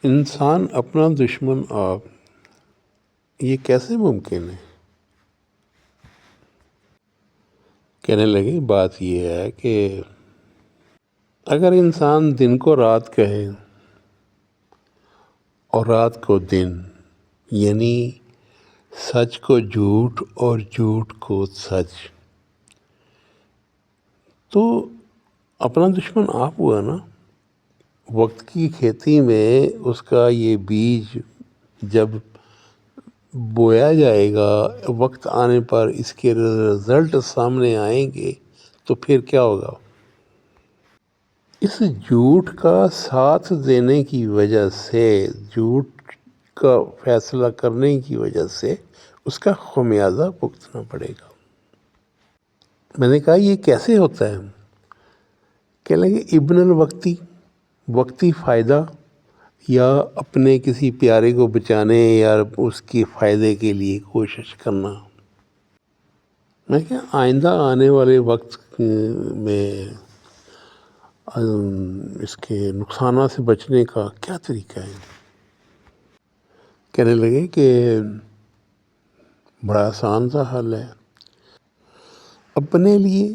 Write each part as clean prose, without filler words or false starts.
انسان اپنا دشمن آپ، یہ کیسے ممکن ہے؟ کہنے لگے بات یہ ہے کہ اگر انسان دن کو رات کہے اور رات کو دن، یعنی سچ کو جھوٹ اور جھوٹ کو سچ، تو اپنا دشمن آپ ہوا نا۔ وقت کی کھیتی میں اس کا یہ بیج جب بویا جائے گا، وقت آنے پر اس کے رزلٹ سامنے آئیں گے تو پھر کیا ہوگا؟ اس جھوٹ کا ساتھ دینے کی وجہ سے، جھوٹ کا فیصلہ کرنے کی وجہ سے اس کا خمیازہ بھگتنا پڑے گا۔ میں نے کہا یہ کیسے ہوتا ہے؟ کہنے لگے ابن الوقتی، وقتی فائدہ یا اپنے کسی پیارے کو بچانے یا اس کے فائدے کے لیے کوشش کرنا۔ میں کہا آئندہ آنے والے وقت میں اس کے نقصانات سے بچنے کا کیا طریقہ ہے؟ کہنے لگے کہ بڑا آسان سا حل ہے، اپنے لیے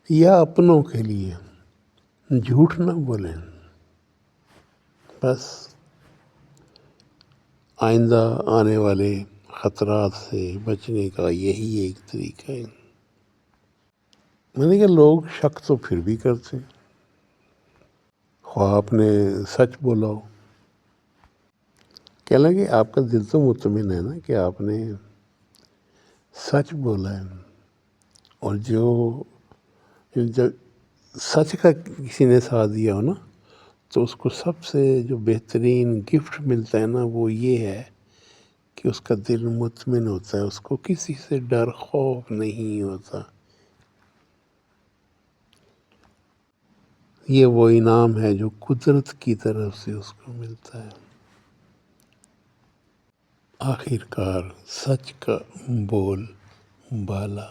یا اپنوں کے لیے جھوٹ نہ بولیں، بس آئندہ آنے والے خطرات سے بچنے کا یہی ایک طریقہ ہے۔ میں نے کہا لوگ شک تو پھر بھی کرتے ہیں، خواہ آپ نے سچ بولا ہو۔ کہنے لگے آپ کا دل تو مطمئن ہے نا کہ آپ نے سچ بولا ہے، اور جب سچ کا کسی نے ساتھ دیا ہو نا تو اس کو سب سے جو بہترین گفٹ ملتا ہے نا وہ یہ ہے کہ اس کا دل مطمئن ہوتا ہے، اس کو کسی سے ڈر خوف نہیں ہوتا۔ یہ وہ انعام ہے جو قدرت کی طرف سے اس کو ملتا ہے۔ آخر کار سچ کا بول بالا۔